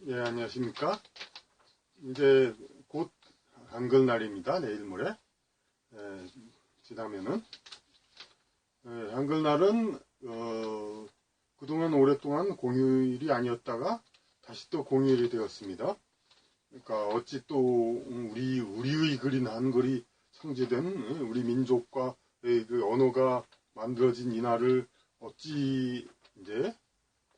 예, 안녕하십니까. 이제 곧 한글날입니다. 내일 모레. 예, 지나면은. 예, 한글날은, 그동안 오랫동안 공휴일이 아니었다가 다시 또 공휴일이 되었습니다. 그러니까 어찌 또 우리의 그린 한글이 창제된 우리 민족과 그 언어가 만들어진 이 날을 어찌 이제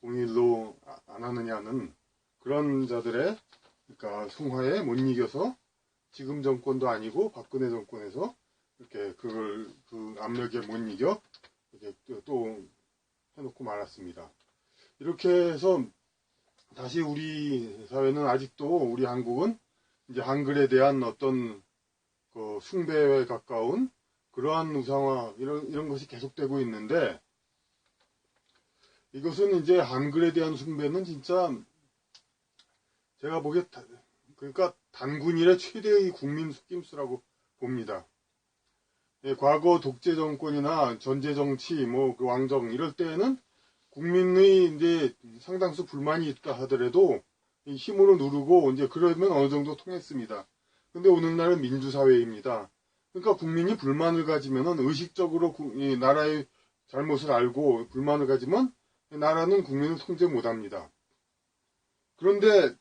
공휴일로 안 하느냐는 그런 자들의 그러니까 숭화에 못 이겨서 지금 정권도 아니고 박근혜 정권에서 이렇게 그 압력에 못 이겨 이렇게 또 해놓고 말았습니다. 이렇게 해서 다시 우리 사회는 아직도 우리 한국은 이제 한글에 대한 어떤 그 숭배에 가까운 그러한 우상화 이런 것이 계속되고 있는데 이것은 이제 한글에 대한 숭배는 진짜 제가 보기에 그러니까 단군 이래 최대의 국민 속임수라고 봅니다. 예, 과거 독재 정권이나 전제 정치, 뭐 그 왕정 이럴 때에는 국민의 이제 상당수 불만이 있다 하더라도 힘으로 누르고 이제 그러면 어느 정도 통했습니다. 근데 오늘날은 민주사회입니다. 그러니까 국민이 불만을 가지면은 의식적으로 이 나라의 잘못을 알고 불만을 가지면 나라는 국민을 통제 못합니다. 그런데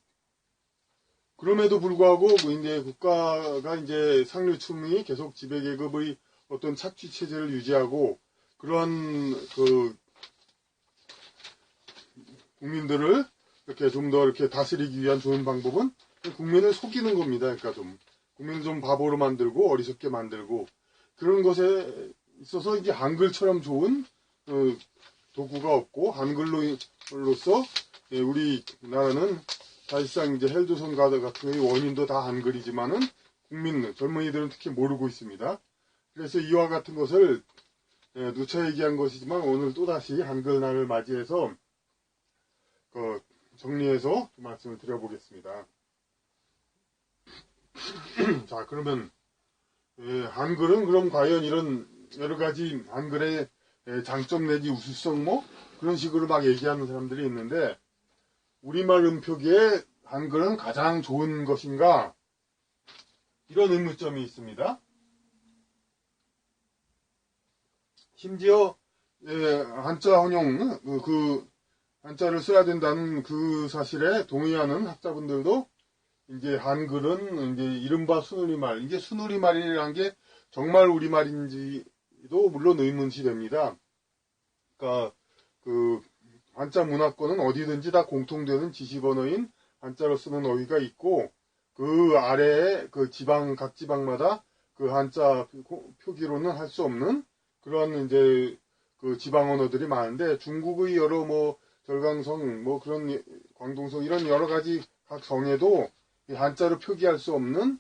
그럼에도 불구하고 이제 국가가 이제 상류층이 계속 지배계급의 어떤 착취 체제를 유지하고 그러한 그 국민들을 이렇게 좀 더 이렇게 다스리기 위한 좋은 방법은 국민을 속이는 겁니다. 그러니까 좀 국민을 좀 바보로 만들고 어리석게 만들고 그런 것에 있어서 이제 한글처럼 좋은 도구가 없고 한글로서 우리 나라는 사실상 이제 헬조선 가드 같은 경우의 원인도 다 한글이지만은 국민 젊은이들은 특히 모르고 있습니다. 그래서 이와 같은 것을 누차 얘기한 것이지만 오늘 또다시 한글날을 맞이해서 정리해서 말씀을 드려보겠습니다. 자, 그러면 한글은 그럼 과연 이런 여러 가지 한글의 장점 내지 우수성 뭐 그런 식으로 막 얘기하는 사람들이 있는데 우리말 음표기에 한글은 가장 좋은 것인가? 이런 의문점이 있습니다. 심지어 한자 혼용 그 한자를 써야 된다는 그 사실에 동의하는 학자분들도 이제 한글은 이제 이른바 순우리말, 이게 순우리말이라는 게 정말 우리말인지도 물론 의문시 됩니다. 그러니까 그 한자 문화권은 어디든지 다 공통되는 지식 언어인 한자로 쓰는 어휘가 있고 그 아래에 그 각 지방마다 그 한자 표기로는 할 수 없는 그런 이제 그 지방 언어들이 많은데 중국의 여러 뭐 절강성 뭐 그런 광동성 이런 여러 가지 각 성에도 한자로 표기할 수 없는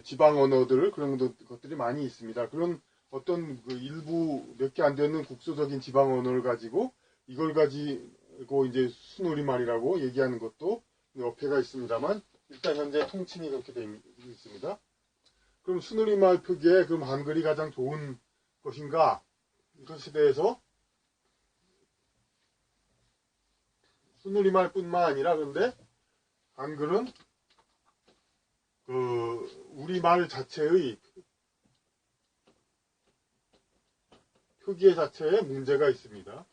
지방 언어들 그런 것들이 많이 있습니다. 그런 어떤 그 일부 몇 개 안 되는 국소적인 지방 언어를 가지고 이걸 가지고 이제 순우리말이라고 얘기하는 것도 어폐가 있습니다만 일단 현재 통칭이 그렇게 되어 있습니다. 그럼 순우리말 표기에 그럼 한글이 가장 좋은 것인가? 이것에 대해서 순우리말뿐만 아니라 근데 한글은 그 우리말 자체의 표기 자체에 문제가 있습니다.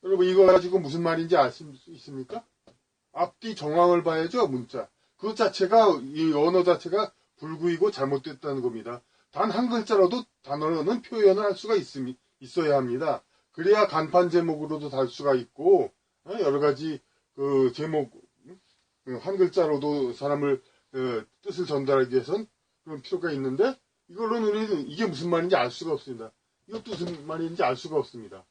여러분 이거 가지고 무슨 말인지 아실 수 있습니까? 앞뒤 정황을 봐야죠. 문자. 그 자체가 이 언어 자체가 불구이고 잘못됐다는 겁니다. 단 한 글자라도 단어는 표현을 할 수가 있어야 합니다. 그래야 간판 제목으로도 달 수가 있고 여러 가지 그 제목 한 글자로도 사람을 뜻을 전달하기 위해선 그런 필요가 있는데 이걸로는 우리는 이게 무슨 말인지 알 수가 없습니다. 이것도 무슨 말인지 알 수가 없습니다.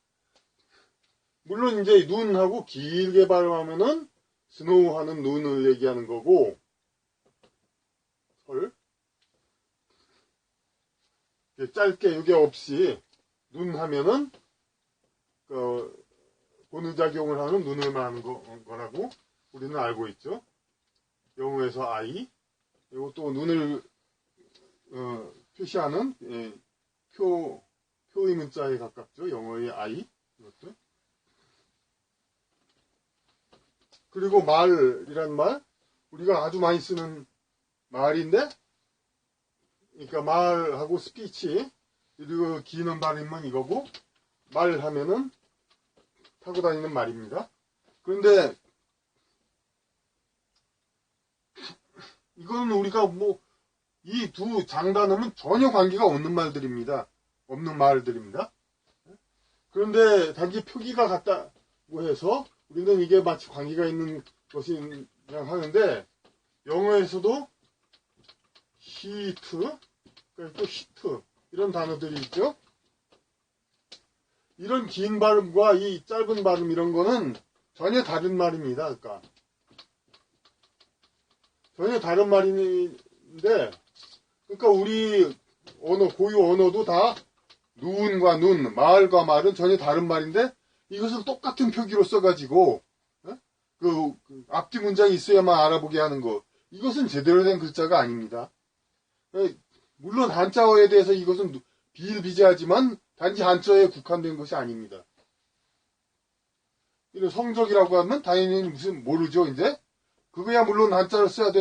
물론 이제 눈하고 길게 발음하면은 스노우 하는 눈을 얘기하는 거고 짧게 이게 없이 눈 하면은 본의작용을 하는 눈을 말하는 거라고 우리는 알고 있죠. 영어에서 I 이것도 눈을 표시하는 표의 문자에 가깝죠. 영어의 I. 이것도. 그리고 말이란 말, 우리가 아주 많이 쓰는 말인데, 그러니까 말하고 스피치, 그리고 기는 발음은 이거고, 말하면은 타고 다니는 말입니다. 그런데 이건 우리가 뭐 이 두 장단어는 전혀 관계가 없는 말들입니다. 없는 말들입니다. 그런데 단지 표기가 같다고 해서 우리는 이게 마치 관계가 있는 것이냐 하는데, 영어에서도 히트, 또 히트 이런 단어들이 있죠. 이런 긴 발음과 이 짧은 발음 이런 거는 전혀 다른 말입니다. 그러니까 전혀 다른 말인데, 그러니까 우리 언어, 고유 언어도 다 눈과 눈, 말과 말은 전혀 다른 말인데, 이것을 똑같은 표기로 써가지고 그 앞뒤 문장이 있어야만 알아보게 하는 거, 이것은 제대로 된 글자가 아닙니다. 물론 한자어에 대해서 이것은 비일비재하지만 단지 한자어에 국한된 것이 아닙니다. 이런 성적이라고 하면 당연히 무슨 모르죠. 이제 그거야 물론 한자를 써야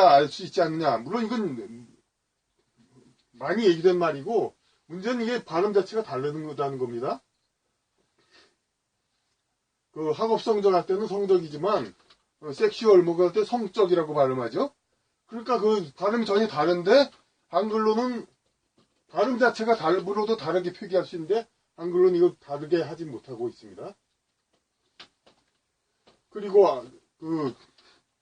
알 수 있지 않느냐. 물론 이건 많이 얘기된 말이고, 문제는 이게 발음 자체가 다르다는 겁니다. 그 학업 성적할 때는 성적이지만 섹슈얼 뭐가 할 때 성적이라고 발음하죠. 그러니까 그 발음이 전혀 다른데, 한글로는 발음 자체가 물어도 다르게 표기할 수 있는데 한글로는 이걸 다르게 하지 못하고 있습니다. 그리고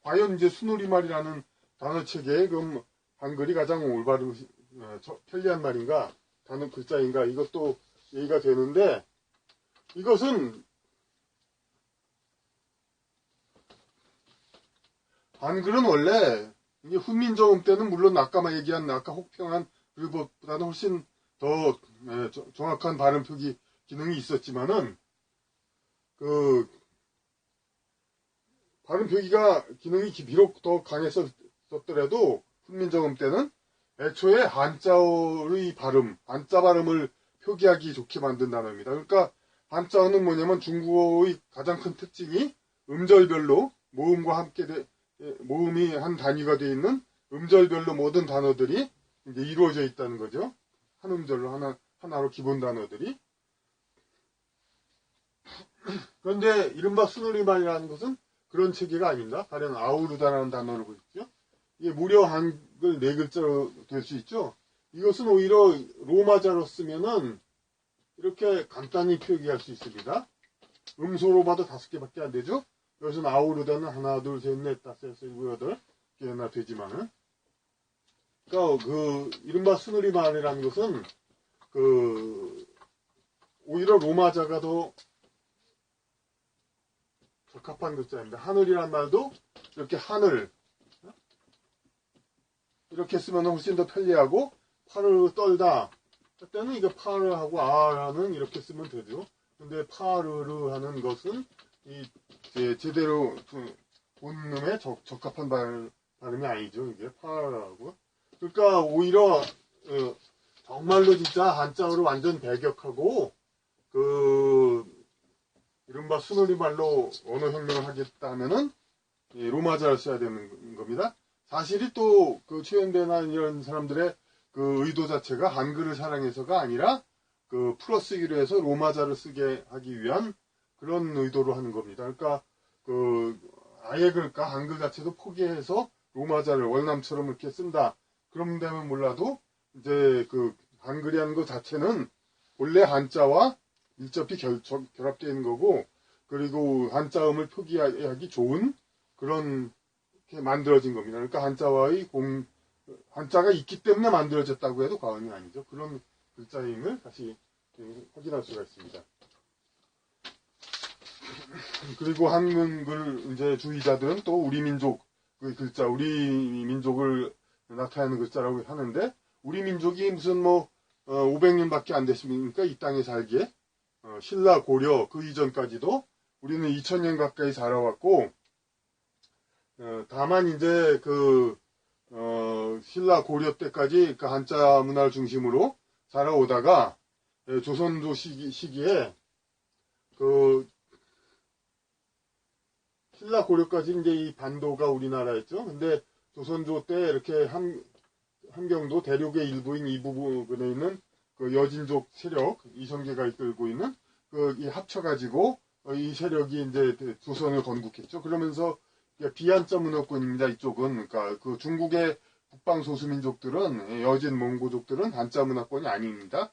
과연 이제 순우리말이라는 단어체계에 그럼 한글이 가장 올바르고 편리한 말인가, 단어 글자인가, 이것도 얘기가 되는데, 이것은 한글은 원래 이게 훈민정음 때는 물론 아까 얘기한 혹평한 그보다는 훨씬 더 정확한 발음 표기 기능이 있었지만은, 그 발음 표기가 기능이 비록 더 강했었더라도 훈민정음 때는 애초에 한자어의 발음, 한자 발음을 표기하기 좋게 만든 단어입니다. 그러니까 한자어는 뭐냐면 중국어의 가장 큰 특징이 음절별로 모음과 함께 모음이 한 단위가 되어 있는 음절별로 모든 단어들이 이제 이루어져 있다는 거죠. 한 음절로 하나로 기본 단어들이. 그런데 이른바 순우리말이라는 것은 그런 체계가 아닙니다. 가령 아우르다라는 단어를 보십시오. 이게 무려 한글 4글자로 될 수 있죠. 이것은 오히려 로마자로 쓰면은 이렇게 간단히 표기할 수 있습니다. 음소로 봐도 5개밖에 안 되죠. 여기서는 아우르다는 하나, 둘, 셋, 넷, 다섯, 여섯, 일곱, 여덟 개나 되지만은, 그러니까 이른바 순우리말이라는 것은 오히려 로마자가 더 적합한 글자입니다. 하늘이란 말도 이렇게 하늘 이렇게 쓰면 훨씬 더 편리하고, 파르 떨다 할 때는 이거 파르하고 아라는 이렇게 쓰면 되죠. 근데 파르르 하는 것은 제대로 본음에 적합한 발음이 아니죠. 이게 파르하고. 그러니까 오히려 정말로 진짜 한자어를 완전 배격하고 이른바 순우리말로 언어혁명을 하겠다 하면은 로마자를 써야 되는 겁니다. 사실이 또 최현대나 이런 사람들의 의도 자체가 한글을 사랑해서가 아니라 풀어쓰기로 해서 로마자를 쓰게 하기 위한 그런 의도로 하는 겁니다. 그러니까 아예 그러니까 한글 자체도 포기해서 로마자를 월남처럼 이렇게 쓴다. 그럼 되면 몰라도 이제 한글이라는 것 자체는 본래 한자와 밀접히 결합되어 있는 거고, 그리고 한자음을 표기하기 좋은 그런 게 만들어진 겁니다. 그러니까 한자가 있기 때문에 만들어졌다고 해도 과언이 아니죠. 그런 글자임을 다시 확인할 수가 있습니다. 그리고 한글 이제 주의자들은 또 우리 민족 글자, 우리 민족을 나타내는 글자라고 하는데, 우리 민족이 무슨 500년밖에 안 됐습니까? 이 땅에 살기에. 신라, 고려 그 이전까지도 우리는 2000년 가까이 살아왔고, 다만 이제 신라 고려 때까지 그 한자 문화를 중심으로 살아오다가 조선조 시기에 그 신라 고려까지 이제 이 반도가 우리나라였죠. 근데 조선조 때 이렇게 함경도 대륙의 일부인 이 부분에 있는 그 여진족 세력 이성계가 이끌고 있는 이 합쳐가지고 이 세력이 이제 조선을 건국했죠. 그러면서 비한자 문화권입니다. 이쪽은 그러니까 그 중국의 북방 소수민족들은 여진 몽고족들은 한자 문화권이 아닙니다.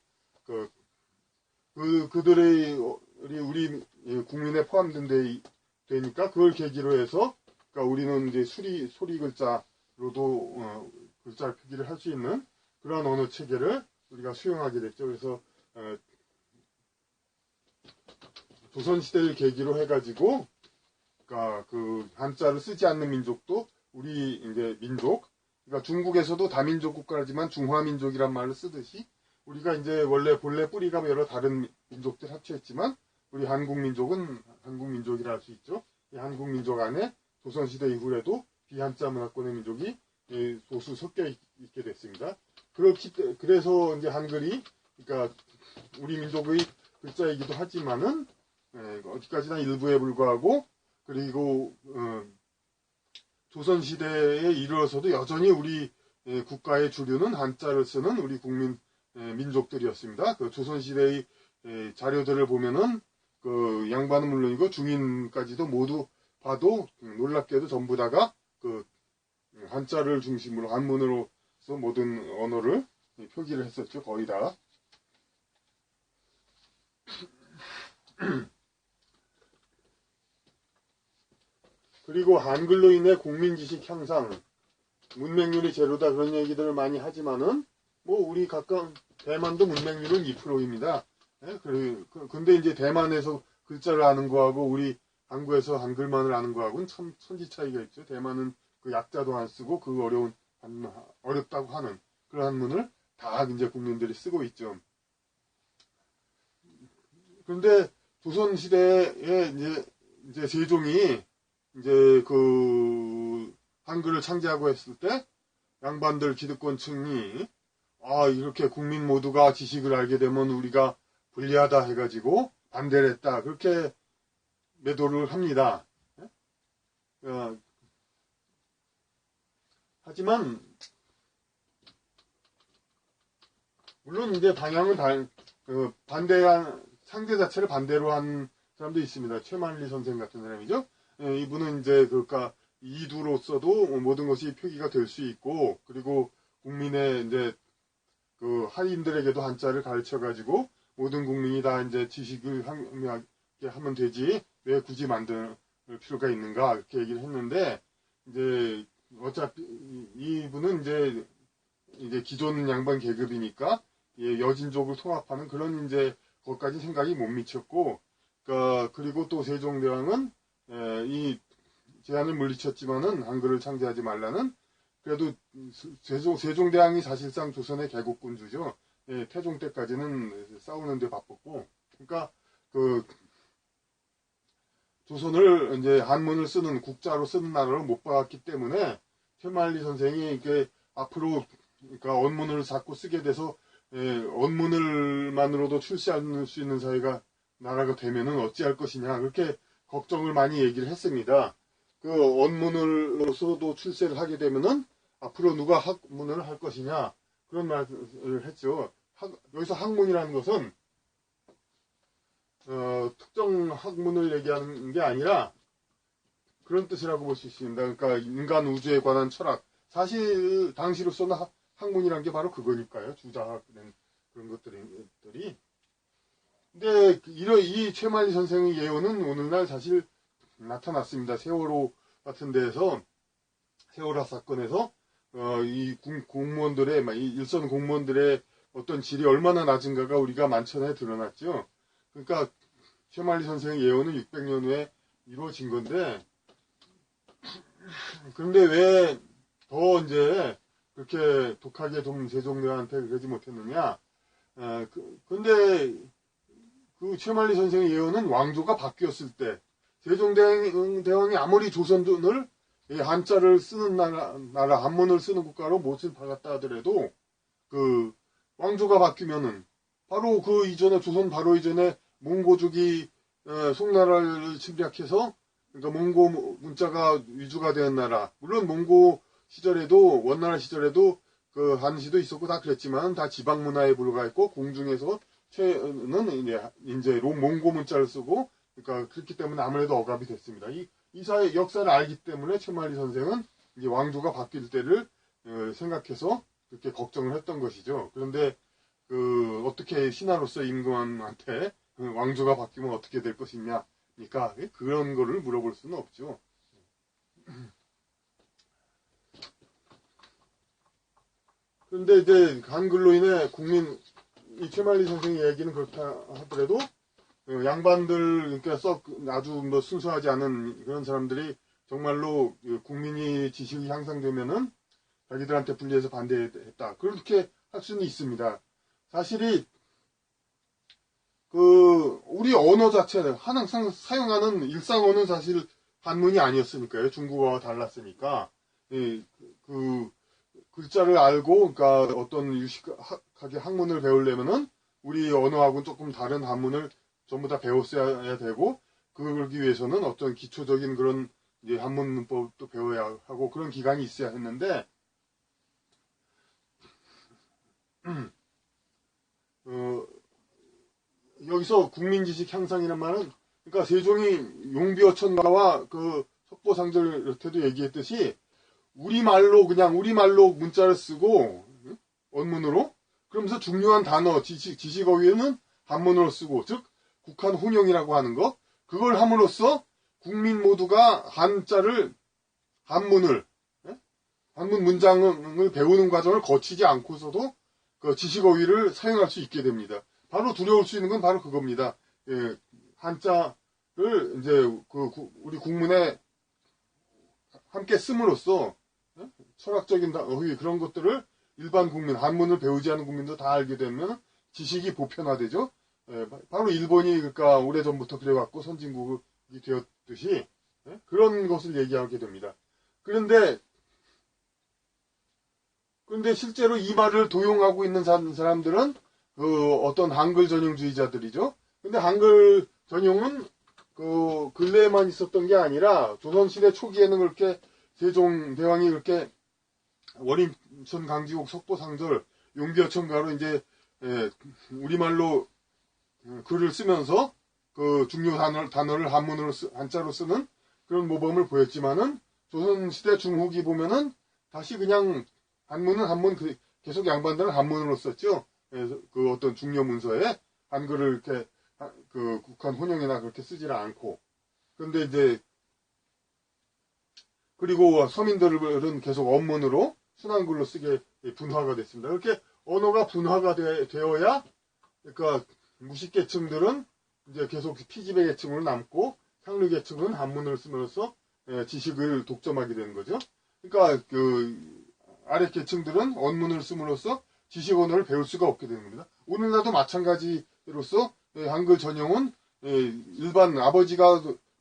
그들의 우리 국민에 포함된 되니까 그걸 계기로 해서 그러니까 우리는 이제 소리 글자로도 글자 표기를 할 수 있는 그런 언어 체계를 우리가 수용하게 됐죠. 그래서 조선시대를 계기로 해가지고 그러니까 그 한자를 쓰지 않는 민족도 우리 이제 민족 그러니까 중국에서도 다민족 국가지만 중화민족이란 말을 쓰듯이 우리가 이제 원래 본래 뿌리가 여러 다른 민족들 합쳐있지만 우리 한국민족은 한국민족이라 할 수 있죠. 이 한국민족 안에 조선시대 이후에도 비한자 문화권의 민족이 소수 섞여 있게 됐습니다. 그래서 이제 한글이 그러니까 우리 민족의 글자이기도 하지만은 어디까지나 일부에 불과하고 그리고 조선시대에 이르러서도 여전히 우리 국가의 주류는 한자를 쓰는 우리 국민 민족들이었습니다. 그 조선시대의 자료들을 보면은 그 양반은 물론이고 중인까지도 모두 봐도 놀랍게도 전부 다가 그 한자를 중심으로 한문으로서 모든 언어를 표기를 했었죠. 거의 다. 그리고 한글로 인해 국민지식 향상, 문맹률이 제로다 그런 얘기들을 많이 하지만은 뭐 우리 각각 대만도 문맹률은 2%입니다. 근데 이제 대만에서 글자를 아는 거하고 우리 한국에서 한글만을 아는 거하고는 참 천지 차이가 있죠. 대만은 그 약자도 안 쓰고 그 어렵다고 하는 그런 한문을 다 이제 국민들이 쓰고 있죠. 그런데 조선시대에 이제 세종이 이제 그 한글을 창제하고 했을 때 양반들 기득권층이 이렇게 국민 모두가 지식을 알게 되면 우리가 불리하다 해가지고 반대를 했다. 그렇게 매도를 합니다. 하지만 물론 이제 방향은 반대한 상대 자체를 반대로 한 사람도 있습니다. 최만리 선생 같은 사람이죠. 이분은 이제 그러니까 이두로서도 모든 것이 표기가 될 수 있고 그리고 국민의 이제 그 하인들에게도 한자를 가르쳐 가지고 모든 국민이 다 이제 지식을 하면 되지 왜 굳이 만들 필요가 있는가 이렇게 얘기를 했는데 이제 어차피 이분은 이제 기존 양반 계급이니까 여진족을 통합하는 그런 이제 것까지 생각이 못 미쳤고 그리고 또 세종대왕은 이 제안을 물리쳤지만은 한글을 창제하지 말라는 그래도 세종대왕이 사실상 조선의 개국군주죠. 태종 때까지는 싸우는데 바빴고 그러니까 그 조선을 이제 한문을 쓰는 국자로 쓰는 나라로 못 봤기 때문에 최만리 선생이 이게 앞으로 그러니까 언문을 자꾸 쓰게 돼서 언문을만으로도 출세할 수 있는 사회가 나라가 되면은 어찌할 것이냐 그렇게 걱정을 많이 얘기를 했습니다. 그 언문으로서도 출세를 하게 되면은 앞으로 누가 학문을 할 것이냐 그런 말을 했죠. 여기서 학문이라는 것은 특정 학문을 얘기하는 게 아니라 그런 뜻이라고 볼 수 있습니다. 그러니까 인간 우주에 관한 철학. 사실 당시로서는 학문이란 게 바로 그거니까요. 주자된 그런 것들이. 근데 이 최만리 선생의 예언은 오늘날 사실 나타났습니다. 세월호 같은 데에서 세월호 사건에서 이 공무원들의 일선 공무원들의 어떤 질이 얼마나 낮은가가 우리가 만천하에 드러났죠. 그러니까 최만리 선생의 예언은 600년 후에 이루어진 건데 그런데 왜 더 이제 그렇게 독하게 좀 세종대왕한테 그러지 못했느냐? 근데 그 최만리 선생의 예언은 왕조가 바뀌었을 때 세종대왕이 아무리 조선을 이 한자를 쓰는 나라, 한문을 쓰는 국가로 못을 박았다 하더라도, 그, 왕조가 바뀌면은, 바로 그 이전에, 조선 바로 이전에 몽고족이, 송나라를 침략해서, 그러니까 몽고 문자가 위주가 된 나라, 물론 몽고 시절에도, 원나라 시절에도 그 한시도 있었고 다 그랬지만, 다 지방 문화에 불과했고, 공중에서 최는 이제 몽고 문자를 쓰고, 그러니까 그렇기 때문에 아무래도 억압이 됐습니다. 이 사회 역사를 알기 때문에 최만리 선생은 이제 왕조가 바뀔 때를 생각해서 그렇게 걱정을 했던 것이죠. 그런데 그 어떻게 신하로서 임금한테 왕조가 바뀌면 어떻게 될 것이냐, 그러니까 그런 거를 물어볼 수는 없죠. 그런데 이제 한글로 인해 이 최만리 선생의 얘기는 그렇다 하더라도 양반들, 그러니까 아주 뭐 순수하지 않은 그런 사람들이 정말로 국민이 지식이 향상되면은 자기들한테 불리해서 반대했다. 그렇게 할 수는 있습니다. 사실이, 우리 언어 자체는 항상 사용하는 일상 언어는 사실 한문이 아니었으니까요. 중국어와 달랐으니까. 글자를 알고, 그러니까 어떤 유식하게 학문을 배우려면은 우리 언어하고는 조금 다른 한문을 전부 다 배웠어야 되고, 그러기 위해서는 어떤 기초적인 그런 이제 한문 문법도 배워야 하고 그런 기간이 있어야 했는데, 여기서 국민지식 향상이란 말은, 그러니까 세종이 용비어천가와 그 석보상절 이렇게도 얘기했듯이, 우리말로 문자를 쓰고, 원문으로, 그러면서 중요한 단어, 지식어휘는 한문으로 쓰고, 즉, 국한 혼용이라고 하는 것, 그걸 함으로써 국민 모두가 한문 문장을 배우는 과정을 거치지 않고서도 그 지식어휘를 사용할 수 있게 됩니다. 바로 두려울 수 있는 건 바로 그겁니다. 한자를 이제 우리 국문에 함께 씀으로써 철학적인 어휘 그런 것들을 일반 국민, 한문을 배우지 않은 국민도 다 알게 되면 지식이 보편화되죠. 바로 일본이 그러니까 오래전부터 그래왔고 선진국이 되었듯이 그런 것을 얘기하게 됩니다. 그런데 실제로 이 말을 도용하고 있는 사람들은 어떤 한글 전용주의자들이죠. 근데 한글 전용은 근래에만 있었던 게 아니라 조선시대 초기에는 그렇게 세종대왕이 그렇게 원인천 강지옥 석보상절 용비어천가로 이제 우리말로 글을 쓰면서 그 중요 단어를 한자로 쓰는 그런 모범을 보였지만은 조선시대 중후기 보면은 다시 그냥 한문 계속 양반들은 한문으로 썼죠. 그 어떤 중요 문서에 한글을 이렇게 그 국한 혼용이나 그렇게 쓰지를 않고. 그런데 이제 그리고 서민들은 계속 원문으로 순한글로 쓰게 분화가 됐습니다. 이렇게 언어가 분화가 되어야 그러니까 무식계층들은 이제 계속 피지배 계층으로 남고 상류 계층은 한문을 쓰면서 지식을 독점하게 되는 거죠. 그러니까 아래 계층들은 원문을 씀으로써 지식 언어를 배울 수가 없게 되는 겁니다. 오늘날도 마찬가지로서 한글 전용은 일반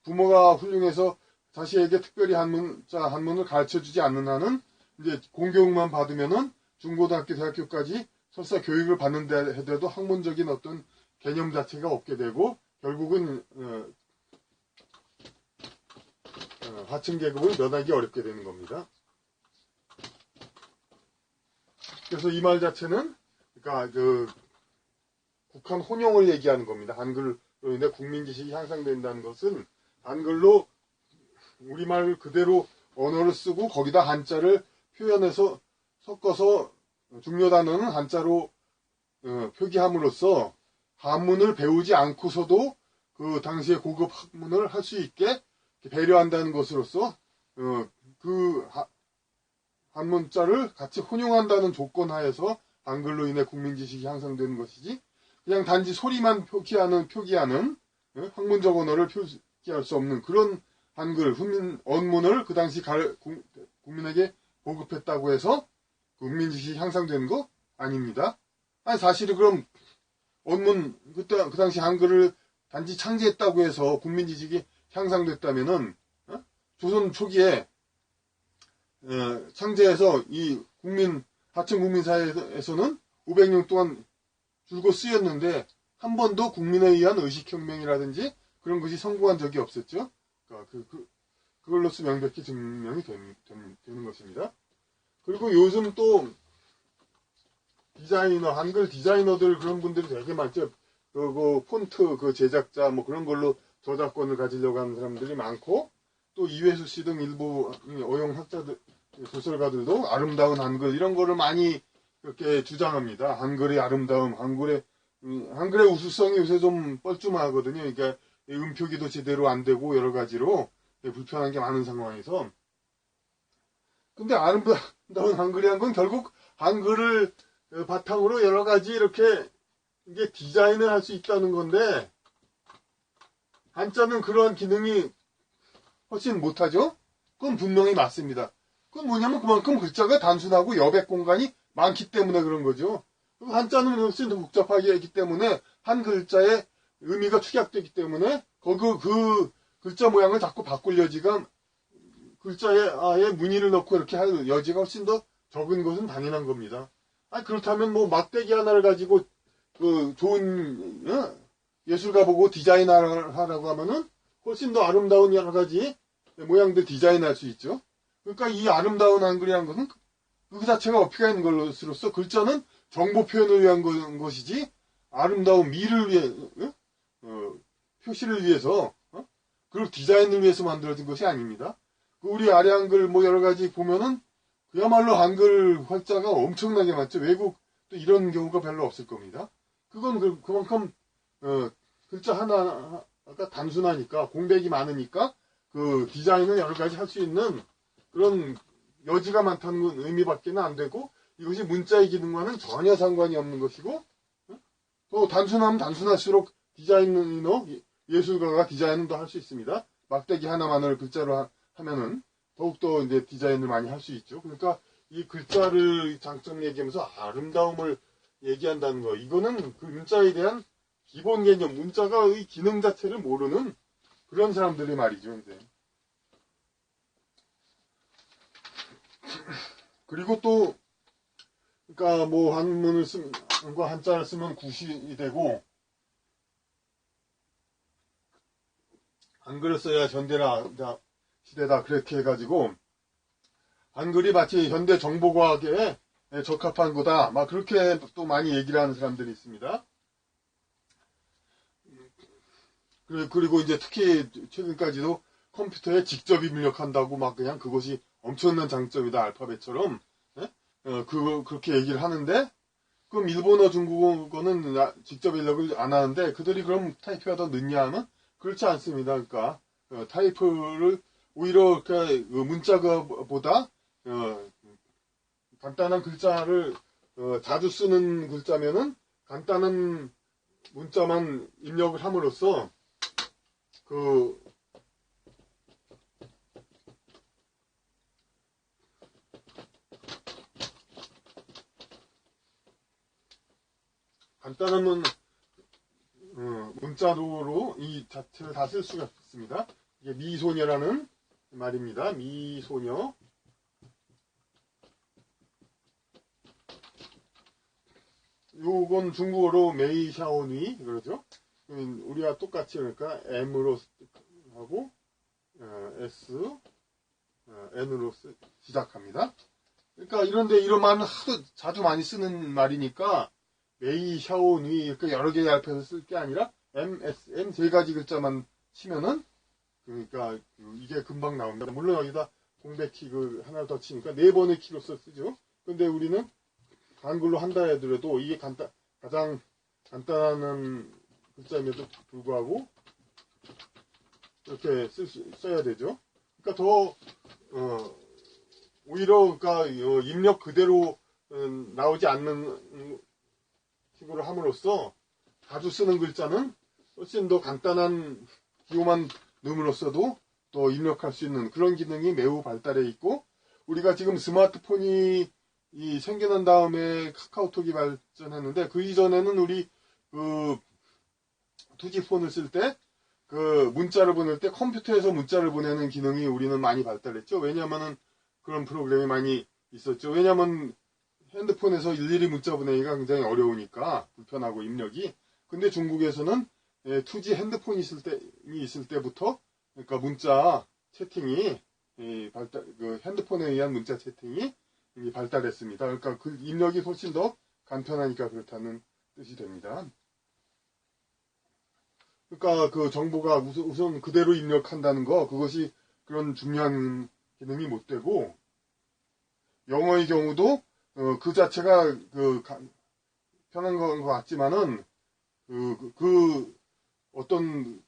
부모가 훌륭해서 자식에게 특별히 한문을 가르쳐주지 않는 한은 이제 공교육만 받으면은 중고등학교, 대학교까지 설사 교육을 받는데 하더라도 학문적인 어떤 개념 자체가 없게 되고 결국은 하층 계급을 면하기 어렵게 되는 겁니다. 그래서 이 말 자체는 그러니까 국한 혼용을 얘기하는 겁니다. 한글로 인해 국민 지식이 향상된다는 것은 한글로 우리말 그대로 언어를 쓰고 거기다 한자를 표현해서 섞어서 중요 단어는 한자로 표기함으로써 한문을 배우지 않고서도 그 당시의 고급 학문을 할 수 있게 배려한다는 것으로서 한문자를 같이 혼용한다는 조건 하에서 한글로 인해 국민지식이 향상되는 것이지 그냥 단지 소리만 표기하는 학문적 언어를 표기할 수 없는 그런 한글, 언문을 그 당시 국민에게 보급했다고 해서 국민지식이 향상되는 거 아닙니다. 아니 사실은 그럼 그 당시 한글을 단지 창제했다고 해서 국민지식이 향상됐다면은 조선 초기에 창제해서 이 하층 국민 사회에서는 500년 동안 줄곧 쓰였는데 한 번도 국민에 의한 의식혁명이라든지 그런 것이 성공한 적이 없었죠. 그러니까 그걸로써 명백히 증명이 되는 것입니다. 그리고 요즘 또 한글 디자이너들 그런 분들이 되게 많죠. 그 폰트 제작자 뭐 그런 걸로 저작권을 가지려고 하는 사람들이 많고, 또 이회수 씨 등 일부 어용 학자들, 소설가들도 아름다운 한글 이런 거를 많이 그렇게 주장합니다. 한글의 아름다움, 한글의 우수성이 요새 좀 뻘쭘하거든요. 그러니까 음표기도 제대로 안 되고 여러 가지로 불편한 게 많은 상황에서. 근데 아름다운 한글이란 건 결국 한글을 바탕으로 여러 가지 이렇게 이게 디자인을 할 수 있다는 건데, 한자는 그러한 기능이 훨씬 못하죠? 그건 분명히 맞습니다. 그건 뭐냐면 그만큼 글자가 단순하고 여백 공간이 많기 때문에 그런 거죠. 한자는 훨씬 더 복잡하게 했기 때문에 한 글자의 의미가 축약되기 때문에 그 글자 모양을 자꾸 바꿀 여지가, 글자에 아예 무늬를 넣고 이렇게 할 여지가 훨씬 더 적은 것은 당연한 겁니다. 그렇다면 뭐 막대기 하나를 가지고 좋은 예술가 보고 디자인하라고 하면은 훨씬 더 아름다운 여러 가지 모양들 디자인할 수 있죠. 그러니까 이 아름다운 한글이라는 것은 그 자체가 어필가 있는 것으로서 글자는 정보 표현을 위한 것이지 아름다운 미를 위해 표시를 위해서 그리고 디자인을 위해서 만들어진 것이 아닙니다. 우리 아래 한글 뭐 여러 가지 보면은 그야말로 한글 활자가 엄청나게 많죠. 외국도 이런 경우가 별로 없을 겁니다. 그건 그만큼 글자 하나가 단순하니까, 공백이 많으니까 그 디자인을 여러 가지 할 수 있는 그런 여지가 많다는 의미밖에는 안 되고, 이것이 문자의 기능과는 전혀 상관이 없는 것이고, 또 단순하면 단순할수록 디자이너, 예술가가 디자인도 할 수 있습니다. 막대기 하나만을 글자로 하면은 더욱더 이제 디자인을 많이 할 수 있죠. 그러니까 이 글자를 장점 얘기하면서 아름다움을 얘기한다는 거, 이거는 그 문자에 대한 기본 개념, 문자가의 기능 자체를 모르는 그런 사람들이 말이죠, 이제. 그리고 또, 그러니까 뭐 한문을 한자를 쓰면 구시 되고, 한글을 써야 현대라 시대다 그렇게 해가지고 한글이 마치 현대 정보과학에 적합한 거다, 막 그렇게 또 많이 얘기를 하는 사람들이 있습니다. 그리고 이제 특히 최근까지도 컴퓨터에 직접 입력한다고 막 그냥 그것이 엄청난 장점이다, 알파벳처럼. 그렇게 얘기를 하는데, 그럼 일본어, 중국어는 직접 입력을 안 하는데 그들이 그럼 타이프가 더 늦냐 하면 그렇지 않습니다. 그러니까 타이프를 오히려 문자보다 간단한 글자를 자주 쓰는 글자면은 간단한 문자만 입력을 함으로써 간단한 문자로 이 자체를 다 쓸 수가 있습니다. 이게 미소녀라는 말입니다. 미소녀. 요건 중국어로 메이샤오니 그러죠. 우리와 똑같이, 그러니까 M으로 하고 S, N으로 시작합니다. 그러니까 이런 말은 하도 자주 많이 쓰는 말이니까 메이샤오니 이렇게 여러 개의 알파벳을 쓸 게 아니라 M, S, N 세 가지 글자만 치면은, 그러니까 이게 금방 나옵니다. 물론 여기다 공백키 하나를 더 치니까 4번의 키로서 쓰죠. 근데 우리는 한글로 한다 해더라도 이게 가장 간단한 글자임에도 불구하고 이렇게 써야 되죠. 그러니까 오히려 그러니까 입력 그대로 나오지 않는 식으로 함으로써 자주 쓰는 글자는 훨씬 더 간단한 기호만 넣음으로써도 또 입력할 수 있는 그런 기능이 매우 발달해 있고, 우리가 지금 스마트폰이 생겨난 다음에 카카오톡이 발전했는데, 그 이전에는 우리 투지폰을 쓸 때 문자를 보낼 때 컴퓨터에서 문자를 보내는 기능이 우리는 많이 발달했죠. 왜냐하면은 그런 프로그램이 많이 있었죠. 왜냐면 핸드폰에서 일일이 문자 보내기가 굉장히 어려우니까 불편하고 입력이. 근데 중국에서는 2G 핸드폰이 있을 때부터 그러니까 문자 채팅이 그 핸드폰에 의한 문자 채팅이 발달했습니다. 그러니까 그 입력이 훨씬 더 간편하니까 그렇다는 뜻이 됩니다. 그러니까 그 정보가 우선 그대로 입력한다는 거, 그것이 그런 중요한 기능이 못 되고, 영어의 경우도 그 자체가 편한 것 같지만은 어떤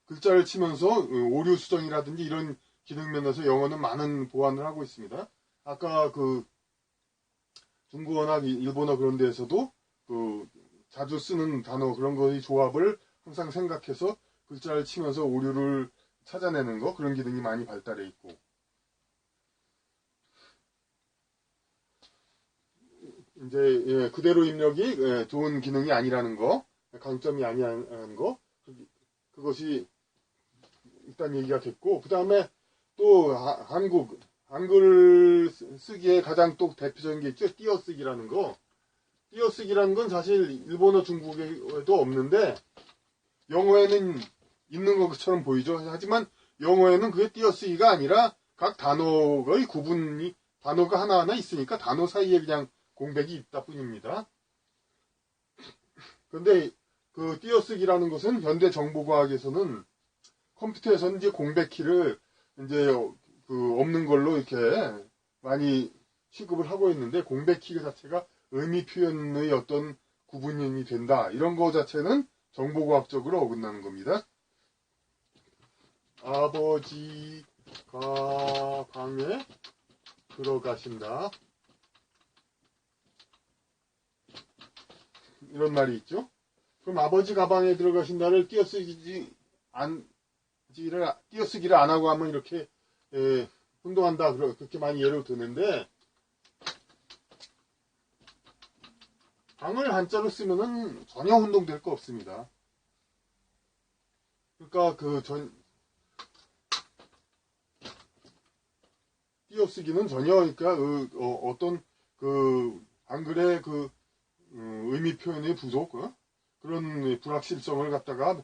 글자를 치면서 오류 수정이라든지 이런 기능 면에서 영어는 많은 보완을 하고 있습니다. 아까 그 중국어나 일본어 그런 데에서도 자주 쓰는 단어 그런 거의 조합을 항상 생각해서 글자를 치면서 오류를 찾아내는 거, 그런 기능이 많이 발달해 있고. 이제 그대로 입력이 좋은 기능이 아니라는 거, 강점이 아니라는 거, 그것이 일단 얘기가 됐고, 그 다음에 또 한글 쓰기에 가장 또 대표적인 게 있죠. 띄어쓰기라는 거. 띄어쓰기라는 건 사실 일본어, 중국어에도 없는데 영어에는 있는 것처럼 보이죠. 하지만 영어에는 그게 띄어쓰기가 아니라 각 단어의 구분이, 단어가 하나하나 있으니까 단어 사이에 그냥 공백이 있다 뿐입니다. 그런데 그 띄어쓰기라는 것은 현대 정보과학에서는 컴퓨터에서는 이제 공백키를 이제 없는 걸로 이렇게 많이 취급을 하고 있는데, 공백키 자체가 의미 표현의 어떤 구분이 된다, 이런 거 자체는 정보과학적으로 어긋나는 겁니다. 아버지가 방에 들어가신다, 이런 말이 있죠. 그럼 아버지 가방에 들어가신다를 띄어쓰기를 안 하고 하면 이렇게 혼동한다, 그렇게 많이 예를 드는데, 방을 한자로 쓰면은 전혀 혼동될 거 없습니다. 그러니까 띄어쓰기는 전혀, 그러니까 어떤 한글의 의미 표현의 부족, 그런 불확실성을 갖다가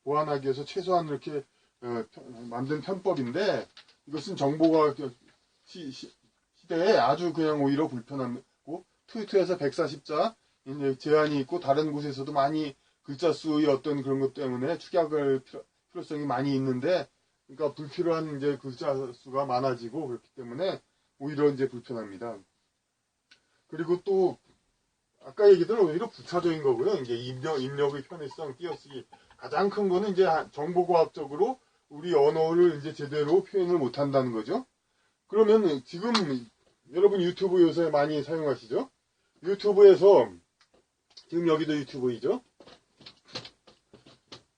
보완하기 위해서 최소한 이렇게 만든 편법인데, 이것은 정보가 시대에 아주 그냥 오히려 불편하고, 트위터에서 140자 제한이 있고, 다른 곳에서도 많이 글자 수의 어떤 그런 것 때문에 축약을 필요성이 많이 있는데, 그러니까 불필요한 이제 글자 수가 많아지고, 그렇기 때문에 오히려 이제 불편합니다. 그리고 또 아까 얘기들은 오히려 부차적인 거고요. 이제 입력의 편의성, 띄어쓰기. 가장 큰 거는 이제 정보과학적으로 우리 언어를 이제 제대로 표현을 못 한다는 거죠. 그러면 지금 여러분 유튜브 요새 많이 사용하시죠? 유튜브에서, 지금 여기도 유튜브이죠?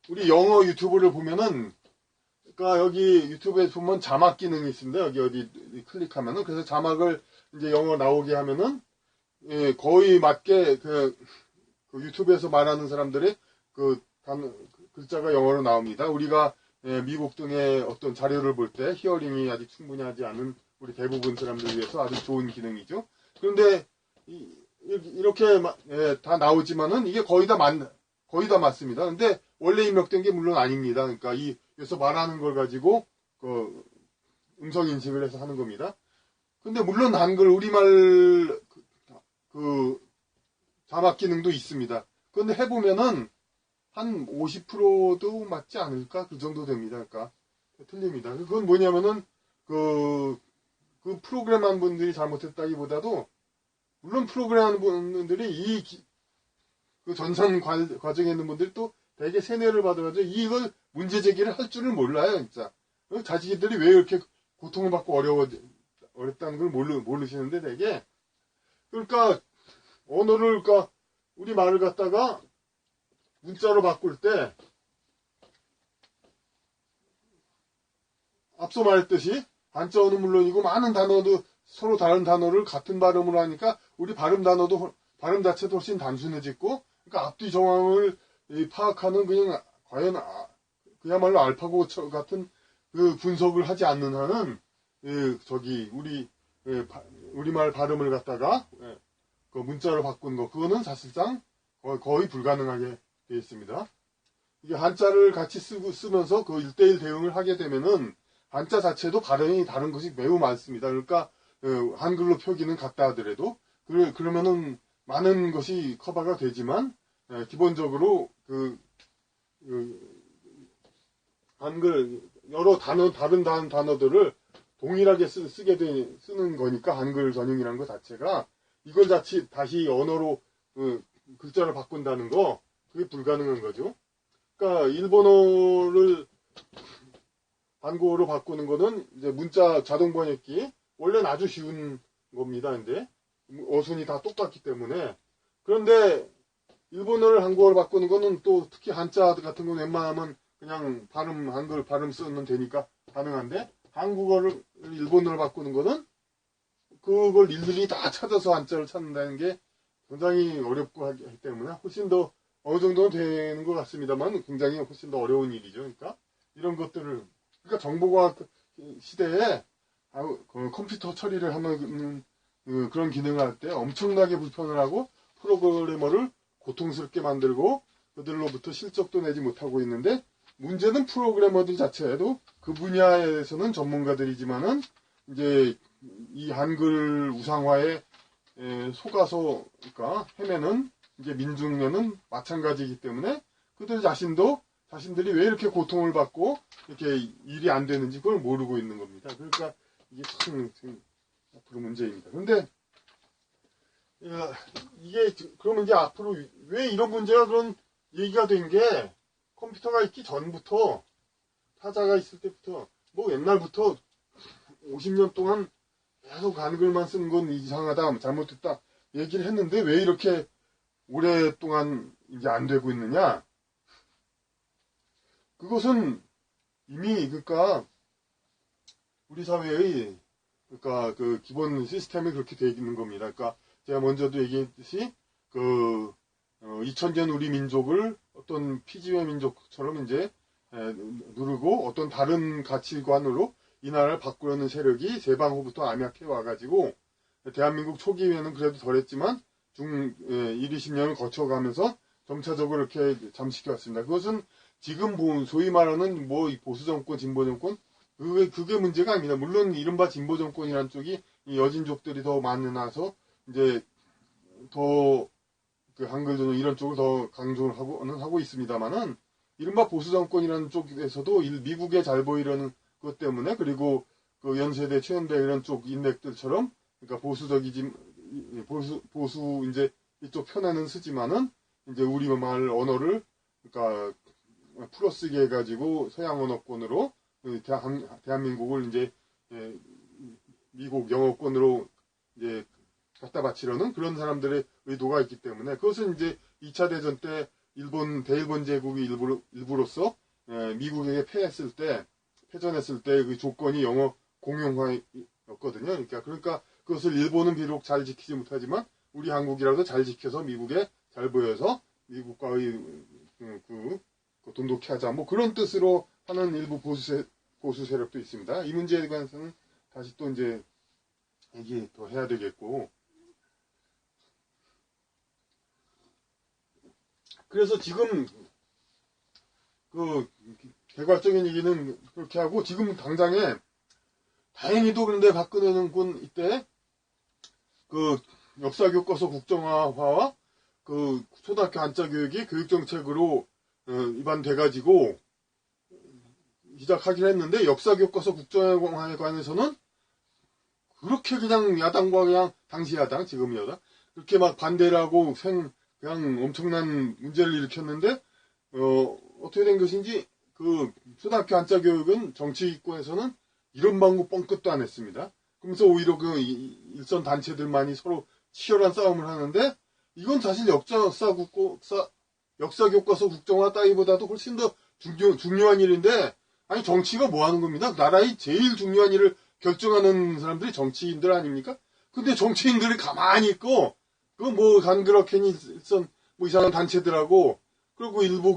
우리 영어 유튜브를 보면은, 그러니까 여기 유튜브에 보면 자막 기능이 있습니다. 여기 어디 클릭하면은. 그래서 자막을 이제 영어 나오게 하면은, 거의 맞게 유튜브에서 말하는 사람들의 글자가 영어로 나옵니다. 우리가 미국 등의 어떤 자료를 볼 때 히어링이 아직 충분히 하지 않은 우리 대부분 사람들 위해서 아주 좋은 기능이죠. 그런데 이렇게 다 나오지만은 이게 거의 다 맞습니다. 근데 원래 입력된 게 물론 아닙니다. 그러니까 여기서 말하는 걸 가지고 음성 인식을 해서 하는 겁니다. 근데 물론 한글 우리말 자막 기능도 있습니다. 그런데 해보면은 한 50%도 맞지 않을까? 그 정도 됩니다. 그러니까 틀립니다. 그건 뭐냐면은 그 프로그램한 분들이 잘못했다기보다도, 물론 프로그램하는 분들이 그 전산 과정에 있는 분들이 또 되게 세뇌를 받아가지고 이걸 문제 제기를 할 줄을 몰라요, 진짜. 자기들이 왜 이렇게 고통을 받고 어렵다는 걸 모르시는데 되게. 그러니까 언어를, 그러니까 우리 말을 갖다가 문자로 바꿀 때 앞서 말했듯이 한자어는 물론이고 많은 단어도 서로 다른 단어를 같은 발음으로 하니까 우리 발음 자체도 훨씬 단순해졌고, 그러니까 앞뒤 정황을 파악하는 그냥 과연 그야말로 알파고 같은 그 분석을 하지 않는 한은 우리말 발음을 갖다가 그 문자로 바꾼 거, 그거는 사실상 거의 불가능하게 되어 있습니다. 이게 한자를 같이 쓰면서 그 1대1 대응을 하게 되면은 한자 자체도 발음이 다른 것이 매우 많습니다. 그러니까 한글로 표기는 같다 하더라도 그러면은 많은 것이 커버가 되지만 기본적으로 한글 여러 다른 단어들을 동일하게 쓰는 거니까 한글 전형이라는 것 자체가 이걸 다시 언어로 글자를 바꾼다는 거, 그게 불가능한 거죠. 그러니까 일본어를 한국어로 바꾸는 거는 이제 문자 자동 번역기, 원래는 아주 쉬운 겁니다. 근데 어순이 다 똑같기 때문에. 그런데 일본어를 한국어로 바꾸는 거는 또 특히 한자 같은 건 웬만하면 그냥 한글 발음 쓰면 되니까 가능한데, 한국어를 일본어로 바꾸는 거는 그걸 일일이 다 찾아서 한자를 찾는다는 게 굉장히 어렵고 하기 때문에 훨씬 더 어느 정도는 되는 것 같습니다만 굉장히 훨씬 더 어려운 일이죠. 그러니까 이런 것들을, 그러니까 정보과학 시대에 컴퓨터 처리를 하는 그런 기능을 할 때 엄청나게 불편을 하고 프로그래머를 고통스럽게 만들고 그들로부터 실적도 내지 못하고 있는데, 문제는 프로그래머들 자체에도 그 분야에서는 전문가들이지만은 이제 이 한글 우상화에 속아서 그러니까 헤매는 이제 민중에는 마찬가지이기 때문에 그들 자신들이 왜 이렇게 고통을 받고 이렇게 일이 안 되는지 그걸 모르고 있는 겁니다. 그러니까 이게 참 앞으로 문제입니다. 그런데 이게 그러면 이제 앞으로 왜 이런 문제가 그런 얘기가 된 게, 컴퓨터가 있기 전부터, 타자가 있을 때부터, 뭐 옛날부터 50년 동안 계속 한글만 쓰는 건 이상하다, 잘못됐다 얘기를 했는데 왜 이렇게 오랫동안 이제 안 되고 있느냐? 그것은 이미 그러니까 우리 사회의 그 기본 시스템이 그렇게 되어 있는 겁니다. 그러니까 제가 먼저도 얘기했듯이 2000년 우리 민족을 어떤 피지의 민족처럼 이제 누르고 어떤 다른 가치관으로 이 나라를 바꾸려는 세력이 제방 후부터 암약해 와가지고, 대한민국 초기에는 그래도 덜했지만 20년을 거쳐가면서 점차적으로 이렇게 잠식해 왔습니다. 그것은 지금 소위 말하는 뭐 보수 정권, 진보 정권, 그게 문제가 아닙니다. 물론 이른바 진보 정권이라는 쪽이 이 여진족들이 더 많아서 이제 더 한글 전용 이런 쪽을 더 강조를 하고 있습니다만은, 이른바 보수 정권이라는 쪽에서도 미국에 잘 보이려는 것 때문에, 그리고 그 연세대, 최연대 이런 쪽 인맥들처럼 그러니까 보수 이제 이쪽 편에는 쓰지만은 이제 우리말 언어를 그러니까 풀어쓰기 해가지고 서양 언어권으로 대한민국을 이제 미국 영어권으로 이제 갖다 바치려는 그런 사람들의 의도가 있기 때문에, 그것은 이제 2차 대전 때 대일본 제국이 일부로서 미국에게 패전했을 때 그 조건이 영어 공용화였거든요. 그러니까 그것을 일본은 비록 잘 지키지 못하지만 우리 한국이라도 잘 지켜서 미국에 잘 보여서 미국과의 돈독히 하자, 뭐 그런 뜻으로 하는 일부 보수 세력도 있습니다. 이 문제에 관해서는 다시 또 이제 얘기 더 해야 되겠고, 그래서 지금 개괄적인 얘기는 그렇게 하고, 지금 당장에 다행히도 그런데 박근혜는 군 이때 역사교과서 국정화와 초등학교 한자 교육이 교육정책으로 입안돼가지고 시작하긴 했는데, 역사교과서 국정화에 관해서는 그렇게 그냥 야당과 그냥 당시 야당, 지금 여당 그렇게 막 반대를 하고 그냥 엄청난 문제를 일으켰는데, 어떻게 된 것인지 초등학교 한자 교육은 정치권에서는 이런 방구 뻥끗도 안 했습니다. 그러면서 오히려 일선 단체들만이 서로 치열한 싸움을 하는데, 이건 사실 역사교과서 국정화 따위보다도 훨씬 더 중요한 일인데, 아니 정치가 뭐 하는 겁니다. 나라의 제일 중요한 일을 결정하는 사람들이 정치인들 아닙니까? 근데 정치인들이 가만히 있고, 간그렇게니 일선 이상한 단체들하고, 그리고 일부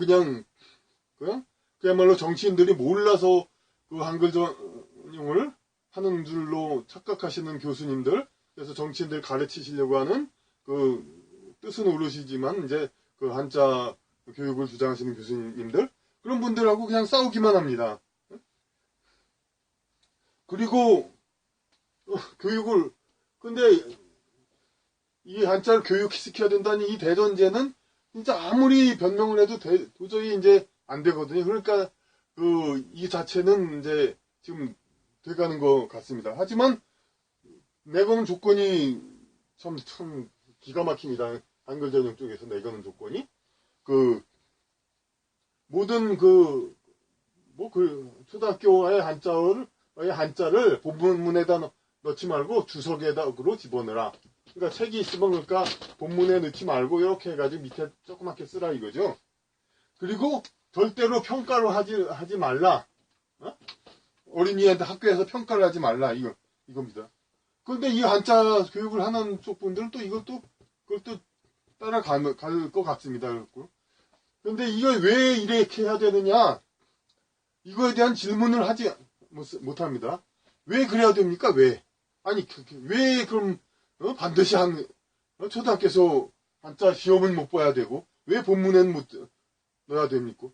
그야말로 정치인들이 몰라서 한글 전용을 하는 줄로 착각하시는 교수님들, 그래서 정치인들 가르치시려고 하는 그 뜻은 오르시지만 이제 그 한자 교육을 주장하시는 교수님들, 그런 분들하고 그냥 싸우기만 합니다. 그리고 교육을, 근데 이 한자를 교육시켜야 된다는 이 대전제는 진짜 아무리 변명을 해도 도저히 이제 안 되거든요. 그러니까 이 자체는 이제 지금 돼가는 것 같습니다. 하지만 내거는 조건이 참 기가 막힙니다. 한글 전형 쪽에서 내거는 조건이 모든 초등학교의 한자를 본문에다 넣지 말고 주석에다로 집어넣으라. 그러니까 책이 있으면 그러니까 본문에 넣지 말고 이렇게 해가지고 밑에 조그맣게 쓰라 이거죠. 그리고 절대로 평가로 하지 말라. 어린이한테 학교에서 평가를 하지 말라. 이겁니다. 그런데 이 한자 교육을 하는 쪽 분들은 또 그걸 또 따라갈 것 같습니다. 그런데 이걸 왜 이렇게 해야 되느냐? 이거에 대한 질문을 하지 못합니다. 왜 그래야 됩니까? 왜? 아니, 왜 그럼, 반드시 초등학교에서 한자 시험은 못 봐야 되고, 왜 본문에는 못 넣어야 되고,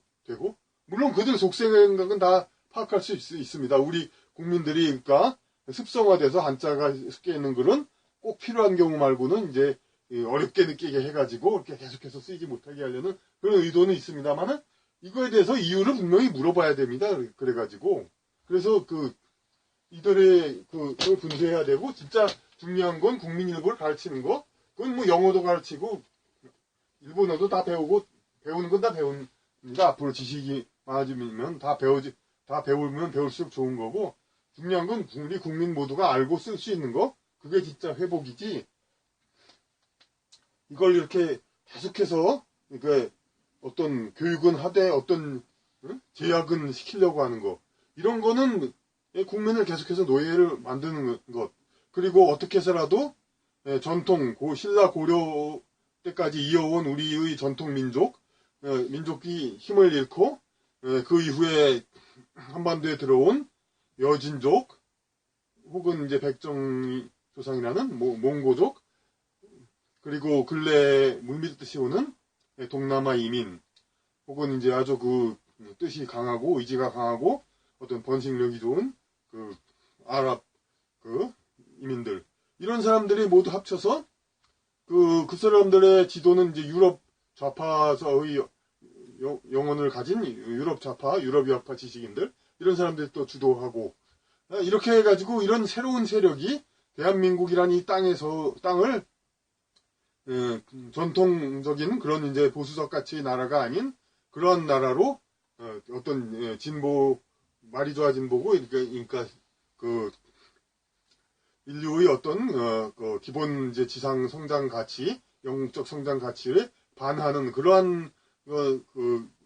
물론 그들 속생각은 다 파악할 수 있습니다. 우리 국민들이, 그러니까, 습성화돼서 한자가 섞여 있는 글은 꼭 필요한 경우 말고는 이제 어렵게 느끼게 해가지고, 이렇게 계속해서 쓰이지 못하게 하려는 그런 의도는 있습니다만은, 이거에 대해서 이유를 분명히 물어봐야 됩니다. 그래가지고. 그래서 이들의 그걸 분쇄해야 되고, 진짜 중요한 건 국민 일보를 가르치는 거. 그건 뭐 영어도 가르치고, 일본어도 다 배우고, 배우는 건 다 배웁니다. 앞으로 지식이 많아지면 다 배우면 배울수록 좋은 거고, 중요한 건 우리 국민 모두가 알고 쓸 수 있는 거. 그게 진짜 회복이지. 이걸 이렇게 계속해서, 그러니까 어떤 교육은 하되 어떤 제약은 시키려고 하는 거. 이런 거는 국민을 계속해서 노예를 만드는 것. 그리고 어떻게 해서라도 전통, 신라 고려 때까지 이어온 우리의 전통 민족이 힘을 잃고 그 이후에 한반도에 들어온 여진족 혹은 이제 백정 조상이라는 몽고족 그리고 근래 물밀듯이 오는 동남아 이민 혹은 이제 아주 뜻이 강하고 의지가 강하고 어떤 번식력이 좋은 아랍 이민들 이런 사람들이 모두 합쳐서 그 사람들의 지도는 이제 유럽 좌파서의 영혼을 가진 유럽 유학파 지식인들 이런 사람들이 또 주도하고 이렇게 해가지고 이런 새로운 세력이 대한민국이라는 이 땅을 전통적인 그런 이제 보수적 가치의 나라가 아닌 그러한 나라로 어떤 진보 말이 좋아 진보고 그러니까 인류의 어떤 기본 이제 지상 성장 가치, 영적 성장 가치를 반하는 그러한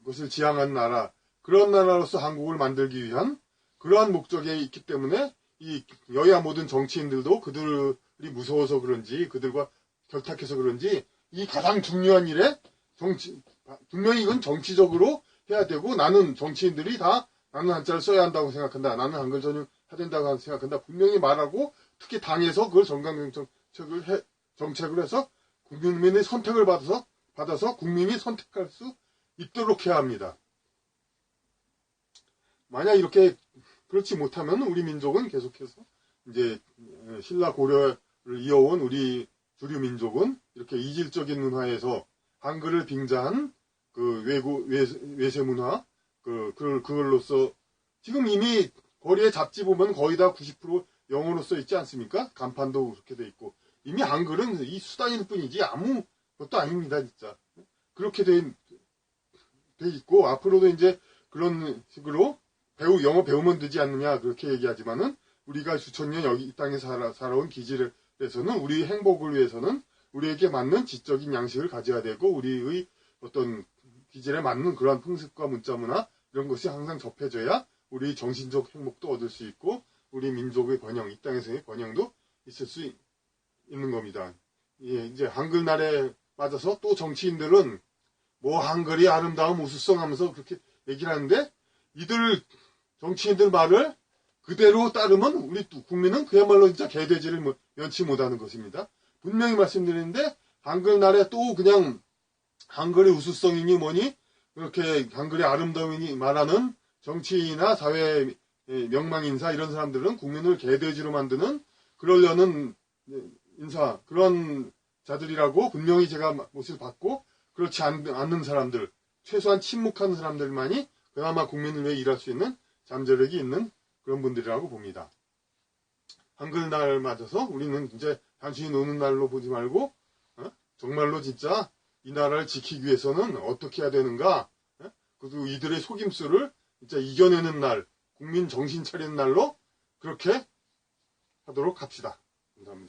것을 지향한 나라, 그런 나라로서 한국을 만들기 위한 그러한 목적에 있기 때문에 이 여야 모든 정치인들도 그들이 무서워서 그런지 그들과 결탁해서 그런지 이 가장 중요한 일에 분명히 이건 정치적으로 해야 되고 나는 정치인들이 다 나는 한자를 써야 한다고 생각한다. 나는 한글 전용 해야 된다고 생각한다. 분명히 말하고 특히 당에서 그걸 정책을 해서 국민의 선택을 받아서 국민이 선택할 수 있도록 해야 합니다. 만약 이렇게 그렇지 못하면 우리 민족은 계속해서 이제 신라 고려를 이어온 우리 주류 민족은 이렇게 이질적인 문화에서 한글을 빙자한 외세 문화 그걸로써 지금 이미 거리에 잡지 보면 거의 다 90% 영어로 써 있지 않습니까? 간판도 그렇게 돼 있고 이미 한글은 이 수단일 뿐이지 아무 것도 아닙니다, 진짜. 그렇게 돼 있고 앞으로도 이제 그런 식으로 영어 배우면 되지 않느냐 그렇게 얘기하지만은 우리가 수천 년 여기 이 땅에 살아온 기질에서는 우리 행복을 위해서는 우리에게 맞는 지적인 양식을 가져야 되고 우리의 어떤 기질에 맞는 그러한 풍습과 문자 문화 이런 것이 항상 접해져야 우리 정신적 행복도 얻을 수 있고 우리 민족의 번영, 이 땅에서의 번영도 있을 수 있는 겁니다. 예, 이제 한글날에 맞아서 또 정치인들은 한글이 아름다움 우수성 하면서 그렇게 얘기를 하는데 이들 정치인들 말을 그대로 따르면 우리 국민은 그야말로 진짜 개돼지를 면치 못하는 것입니다. 분명히 말씀드리는데 한글날에 또 그냥 한글의 우수성이니 뭐니 그렇게 한글의 아름다움이니 말하는 정치인이나 사회 명망인사 이런 사람들은 국민을 개돼지로 만드는 그러려는 인사 그런 자들이라고 분명히 제가 못을 받고 그렇지 않는 사람들 최소한 침묵하는 사람들만이 그나마 국민을 위해 일할 수 있는 잠재력이 있는 그런 분들이라고 봅니다. 한글날 맞아서 우리는 이제 단순히 노는 날로 보지 말고 정말로 진짜 이 나라를 지키기 위해서는 어떻게 해야 되는가 그리고 이들의 속임수를 진짜 이겨내는 날 국민 정신 차리는 날로 그렇게 하도록 합시다. 감사합니다.